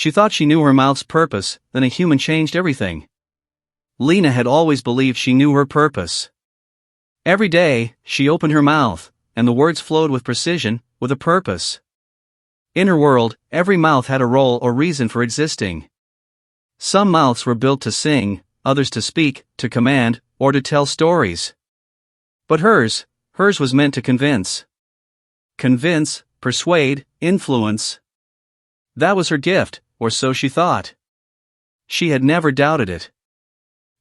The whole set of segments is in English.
She thought she knew her mouth's purpose, then a human changed everything. Lena had always believed she knew her purpose. Every day, she opened her mouth, and the words flowed with precision, with a purpose. In her world, every mouth had a role or reason for existing. Some mouths were built to sing, others to speak, to command, or to tell stories. But hers was meant to convince. Convince, persuade, influence. That was her gift, or so she thought. She had never doubted it.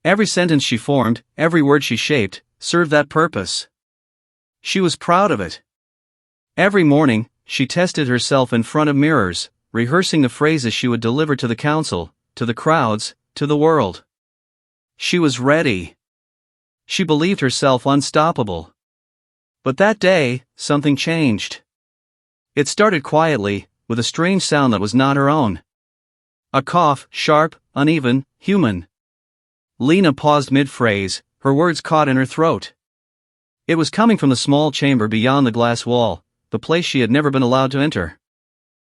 Every sentence she formed, every word she shaped, served that purpose. She was proud of it. Every morning, she tested herself in front of mirrors, rehearsing the phrases she would deliver to the council, to the crowds, to the world. She was ready. She believed herself unstoppable. But that day, something changed. It started quietly, with a strange sound that was not her own. A cough, sharp, uneven, human. Lena paused mid-phrase, her words caught in her throat. It was coming from the small chamber beyond the glass wall, the place she had never been allowed to enter.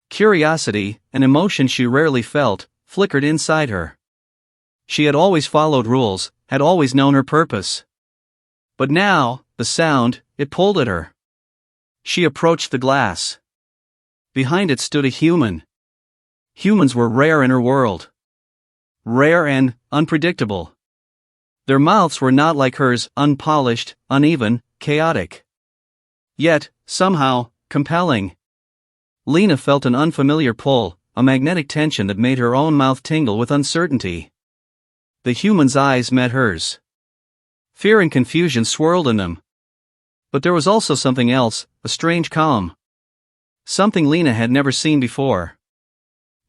Curiosity, an emotion she rarely felt, flickered inside her. She had always followed rules, had always known her purpose. But now, the sound, it pulled at her. She approached the glass. Behind it stood a human. Humans were rare in her world. Rare and unpredictable. Their mouths were not like hers, unpolished, uneven, chaotic. Yet, somehow, compelling. Lena felt an unfamiliar pull, a magnetic tension that made her own mouth tingle with uncertainty. The human's eyes met hers. Fear and confusion swirled in them. But there was also something else, a strange calm. Something Lena had never seen before.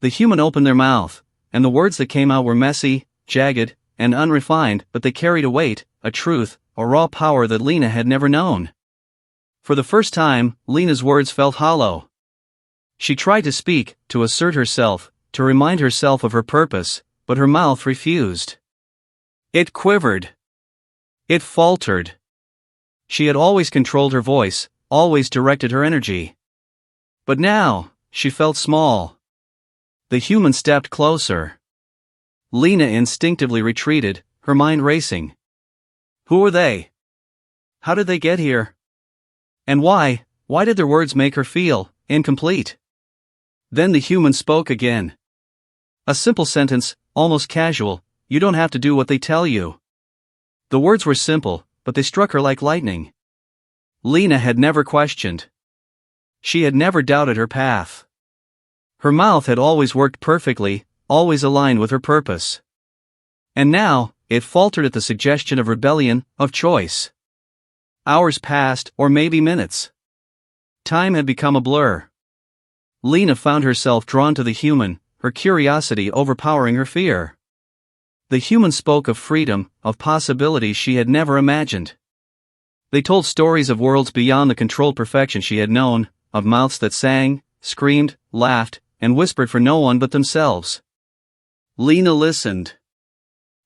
The human opened their mouth, and the words that came out were messy, jagged, and unrefined, but they carried a weight, a truth, a raw power that Lena had never known. For the first time, Lena's words felt hollow. She tried to speak, to assert herself, to remind herself of her purpose, but her mouth refused. It quivered. It faltered. She had always controlled her voice, always directed her energy. But now, she felt small. The human stepped closer. Lena instinctively retreated, her mind racing. Who were they? How did they get here? And why did their words make her feel incomplete? Then the human spoke again. A simple sentence, almost casual, "You don't have to do what they tell you." The words were simple, but they struck her like lightning. Lena had never questioned. She had never doubted her path. Her mouth had always worked perfectly, always aligned with her purpose. And now, it faltered at the suggestion of rebellion, of choice. Hours passed, or maybe minutes. Time had become a blur. Lena found herself drawn to the human, her curiosity overpowering her fear. The human spoke of freedom, of possibilities she had never imagined. They told stories of worlds beyond the controlled perfection she had known, of mouths that sang, screamed, laughed, and whispered for no one but themselves. Lena listened.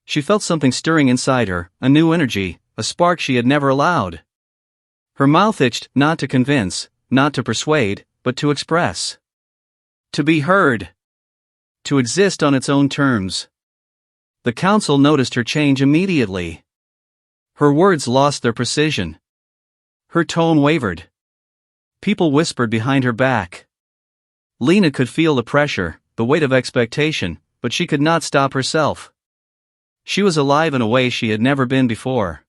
She felt something stirring inside her, a new energy, a spark she had never allowed. Her mouth itched, not to convince, not to persuade, but to express. To be heard. To exist on its own terms. The council noticed her change immediately. Her words lost their precision. Her tone wavered. People whispered behind her back. Lena could feel the pressure, the weight of expectation, but she could not stop herself. She was alive in a way she had never been before.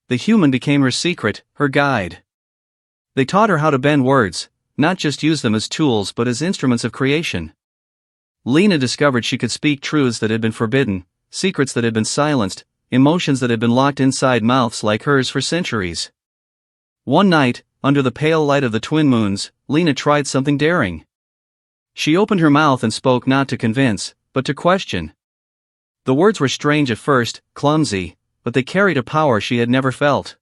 The human became her secret, her guide. They taught her how to bend words, not just use them as tools but as instruments of creation. Lena discovered she could speak truths that had been forbidden, secrets that had been silenced, emotions that had been locked inside mouths like hers for centuries. One night, under the pale light of the twin moons, Lena tried something daring. She opened her mouth and spoke not to convince, but to question. The words were strange at first, clumsy, but they carried a power she had never felt.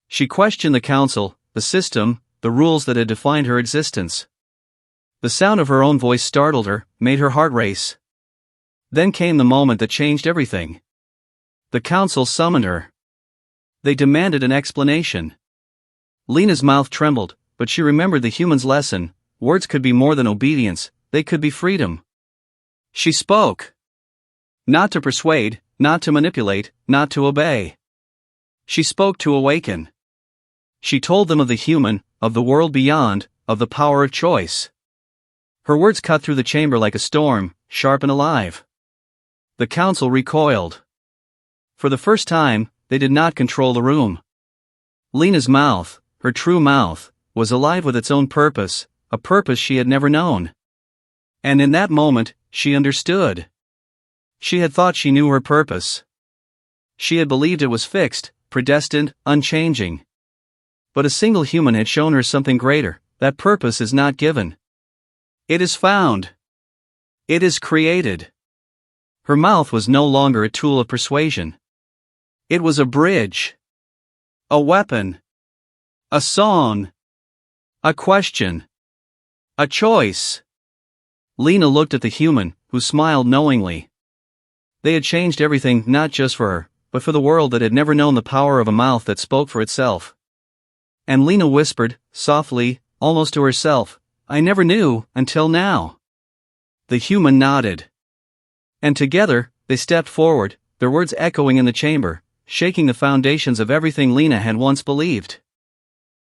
She questioned the council, the system, the rules that had defined her existence. The sound of her own voice startled her, made her heart race. Then came the moment that changed everything. The council summoned her. They demanded an explanation. Lena's mouth trembled, but she remembered the human's lesson: words could be more than obedience, they could be freedom. She spoke. Not to persuade, not to manipulate, not to obey. She spoke to awaken. She told them of the human, of the world beyond, of the power of choice. Her words cut through the chamber like a storm, sharp and alive. The council recoiled. For the first time, they did not control the room. Lena's mouth, her true mouth, was alive with its own purpose, a purpose she had never known. And in that moment, she understood. She had thought she knew her purpose. She had believed it was fixed, predestined, unchanging. But a single human had shown her something greater. That purpose is not given. It is found. It is created. Her mouth was no longer a tool of persuasion. It was a bridge. A weapon. A song. A question. A choice. Lena looked at the human, who smiled knowingly. They had changed everything, not just for her, but for the world that had never known the power of a mouth that spoke for itself. And Lena whispered, softly, almost to herself, "I never knew, until now." The human nodded. And together, they stepped forward, their words echoing in the chamber, shaking the foundations of everything Lena had once believed.